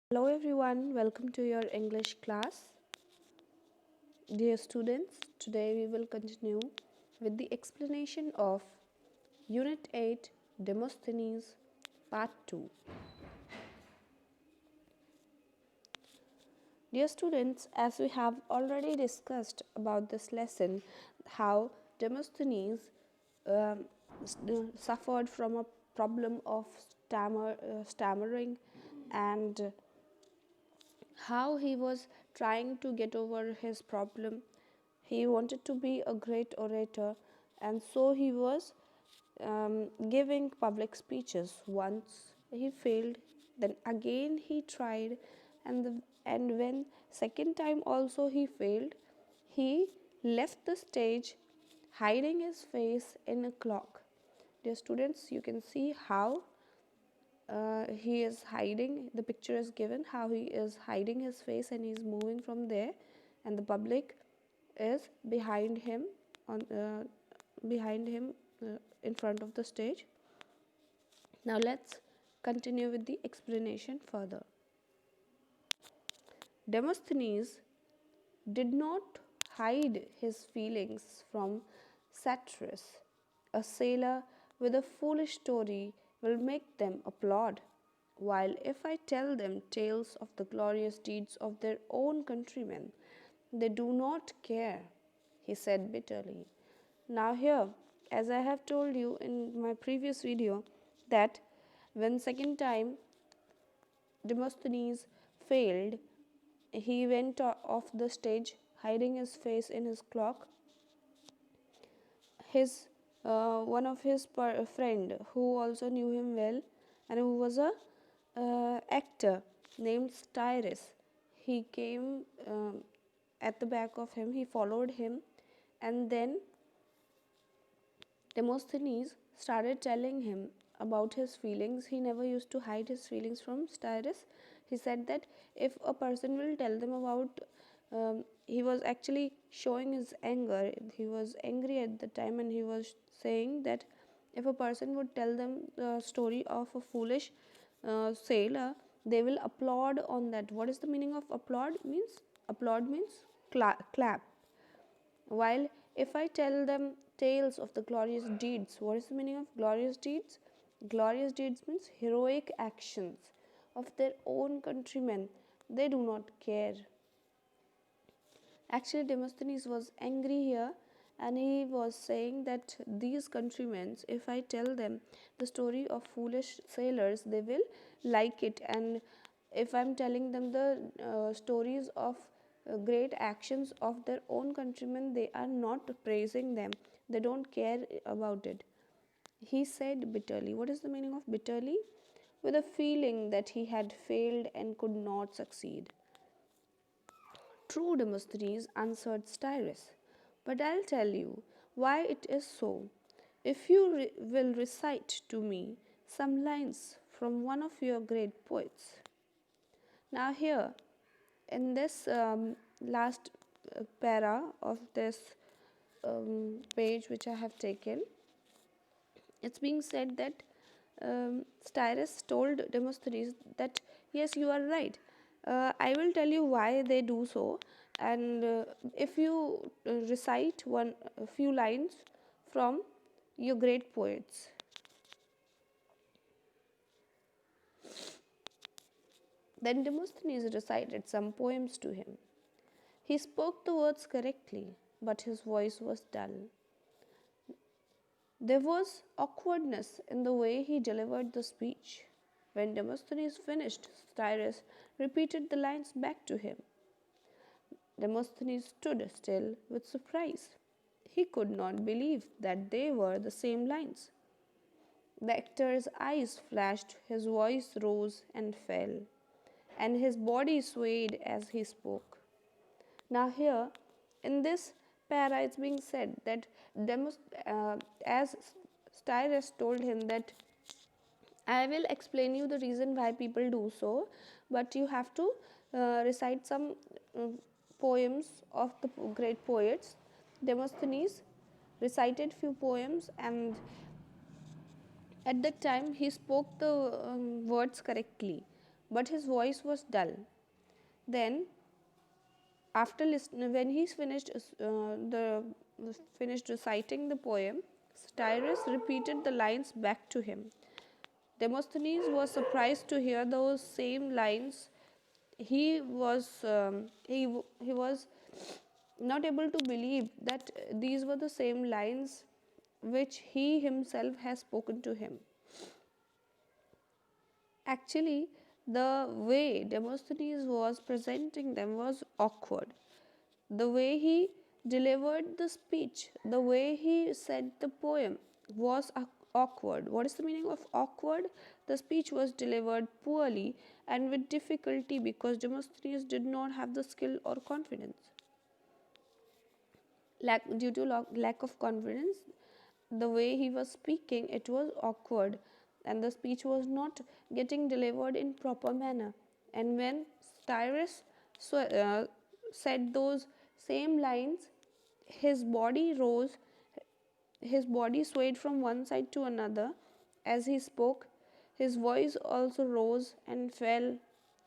Hello everyone, welcome to your English class. Dear students, today we will continue with the explanation of Unit-8 Demosthenes Part-2. Dear students, as we have already discussed about this lesson, how Demosthenes suffered from a problem of stammering and how he was trying to get over his problem. He wanted to be a great orator, and so he was giving public speeches. Once he failed, then again he tried, and when second time also he failed, he left the stage, hiding his face in a cloak. Dear students, you can see how he is hiding. The picture is given how he is hiding his face and he is moving from there, and the public is behind him in front of the stage. Now let's continue with the explanation further. Demosthenes did not hide his feelings from Satyrus. A sailor with a foolish story will make them applaud, while if I tell them tales of the glorious deeds of their own countrymen, they do not care, he said bitterly. Now here, as I have told you in my previous video, that when second time Demosthenes failed, he went off the stage, hiding his face in his cloak. His one of his friend, who also knew him well and who was a actor named Styrus, he came at the back of him. He followed him, and then Demosthenes started telling him about his feelings. He never used to hide his feelings from Styrus. He said that if a person will tell them about, he was actually showing his anger. He was angry at the time, and he was saying that if a person would tell them the story of a foolish sailor, they will applaud on that. What is the meaning of applaud? Applaud means clap. While if I tell them tales of the glorious deeds, what is the meaning of glorious deeds? Glorious deeds means heroic actions of their own countrymen. They do not care. Actually, Demosthenes was angry here, and he was saying that these countrymen, if I tell them the story of foolish sailors, they will like it, and if I'm telling them the stories of great actions of their own countrymen, they are not praising them, they don't care about it, he said bitterly. What is the meaning of bitterly? With a feeling that he had failed and could not succeed. True, Demosthenes, answered Styrus, but I'll tell you why it is so. If you will recite to me some lines from one of your great poets. Now here, in this last para of this page which I have taken, it's being said that Styrus told Demosthenes that yes, you are right. I will tell you why they do so, and if you recite a few lines from your great poets. Then Demosthenes recited some poems to him. He spoke the words correctly, but his voice was dull. There was awkwardness in the way he delivered the speech. When Demosthenes finished, Styrus repeated the lines back to him. Demosthenes stood still with surprise. He could not believe that they were the same lines. The actor's eyes flashed, his voice rose and fell, and his body swayed as he spoke. Now here, in this para, it's being said that as Styrus told him that I will explain you the reason why people do so, but you have to recite some poems of the great poets. Demosthenes recited few poems, and at that time he spoke the words correctly, but his voice was dull. Then, after when he's finished reciting the poem, Cyrus repeated the lines back to him. Demosthenes was surprised to hear those same lines. He was not able to believe that these were the same lines which he himself has spoken to him. Actually, the way Demosthenes was presenting them was awkward. The way he delivered the speech, the way he said the poem was awkward. What is the meaning of awkward? The speech was delivered poorly and with difficulty because Demosthenes did not have the skill or confidence. Due to lack of confidence, the way he was speaking, it was awkward and the speech was not getting delivered in proper manner. And when Cyrus said those same lines, his body rose, his body swayed from one side to another as he spoke. His voice also rose and fell,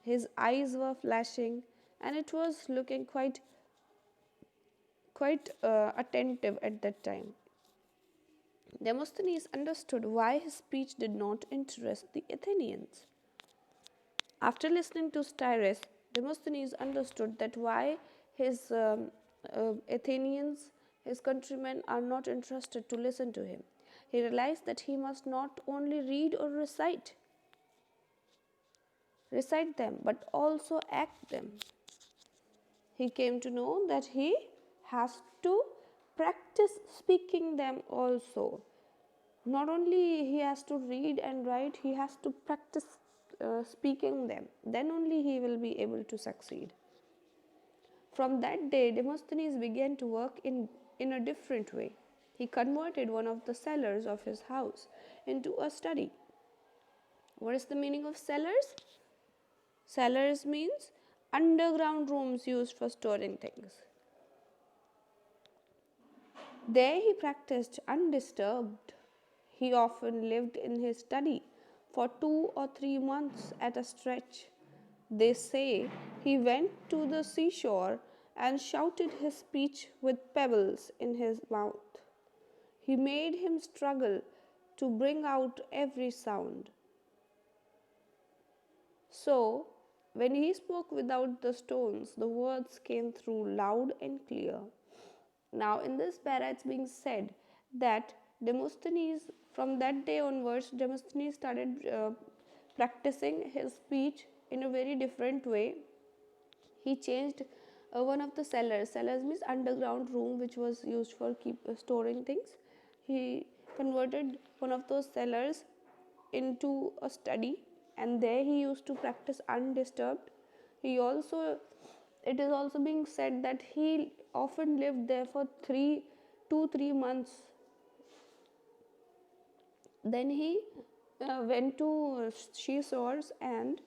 his eyes were flashing, and it was looking quite attentive at that time. Demosthenes understood why his speech did not interest the Athenians. After listening to Cyrus, Demosthenes understood that why his Athenians, his countrymen, are not interested to listen to him. He realized that he must not only read or recite them, but also act them. He came to know that he has to practice speaking them also. Not only he has to read and write, he has to practice speaking them. Then only he will be able to succeed. From that day, Demosthenes began to work in a different way. He converted one of the cellars of his house into a study. What is the meaning of cellars? Cellars means underground rooms used for storing things. There he practiced undisturbed. He often lived in his study for 2 or 3 months at a stretch. They say he went to the seashore and shouted his speech with pebbles in his mouth. He made him struggle to bring out every sound. So, when he spoke without the stones, the words came through loud and clear. Now, in this para, it's being said that Demosthenes, from that day onwards, Demosthenes started practicing his speech in a very different way. He changed one of the cellars. Cellars means underground room which was used for storing things. He converted one of those cellars into a study, and there he used to practice undisturbed. It is also being said that he often lived there for 2-3 months. Then he went to seashores and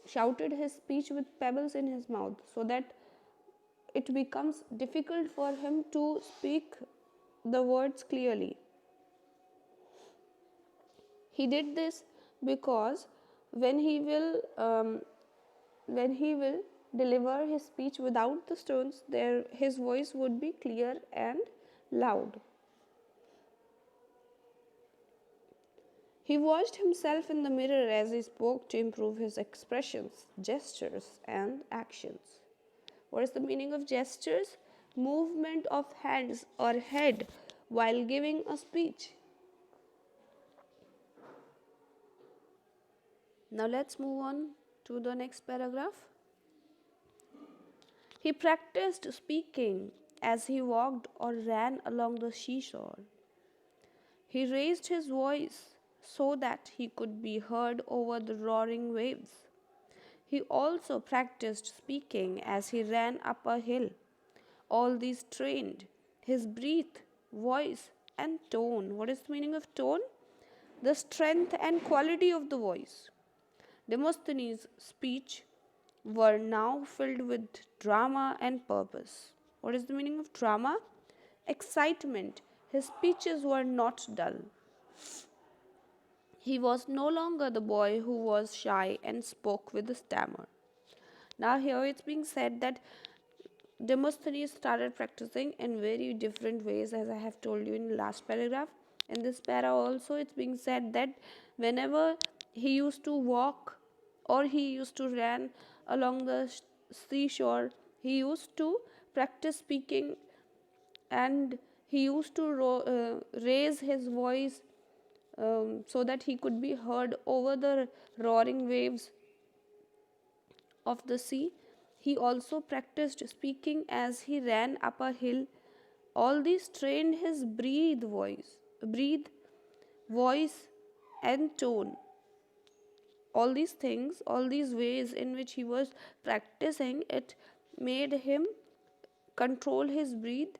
shouted his speech with pebbles in his mouth, so that it becomes difficult for him to speak the words clearly. He did this because when he will deliver his speech without the stones, his voice would be clear and loud. He watched himself in the mirror as he spoke to improve his expressions, gestures, and actions. What is the meaning of gestures? Movement of hands or head while giving a speech. Now let's move on to the next paragraph. He practiced speaking as he walked or ran along the seashore. He raised his voice so that he could be heard over the roaring waves. He also practiced speaking as he ran up a hill. All these trained his breath, voice, and tone. What is the meaning of tone? The strength and quality of the voice. Demosthenes' speech were now filled with drama and purpose. What is the meaning of drama? Excitement. His speeches were not dull. He was no longer the boy who was shy and spoke with a stammer. Now, here it's being said that Demosthenes started practicing in very different ways, as I have told you in the last paragraph. In this para also, it's being said that whenever he used to walk or he used to run along the seashore, he used to practice speaking, and he used to raise his voice so that he could be heard over the roaring waves of the sea. He also practiced speaking as he ran up a hill. All these trained his voice and tone. All these things, all these ways in which he was practicing, it made him control his breath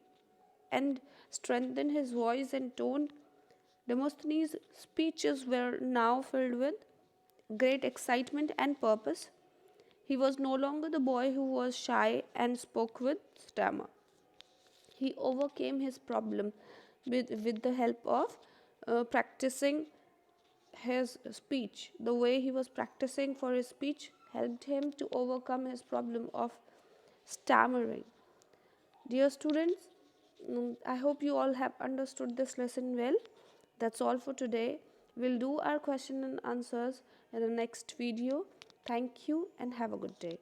and strengthen his voice and tone. Demosthenes' speeches were now filled with great excitement and purpose. He was no longer the boy who was shy and spoke with stammer. He overcame his problem with the help of practicing his speech. The way he was practicing for his speech helped him to overcome his problem of stammering. Dear students, I hope you all have understood this lesson well. That's all for today. We'll do our question and answers in the next video. Thank you and have a good day.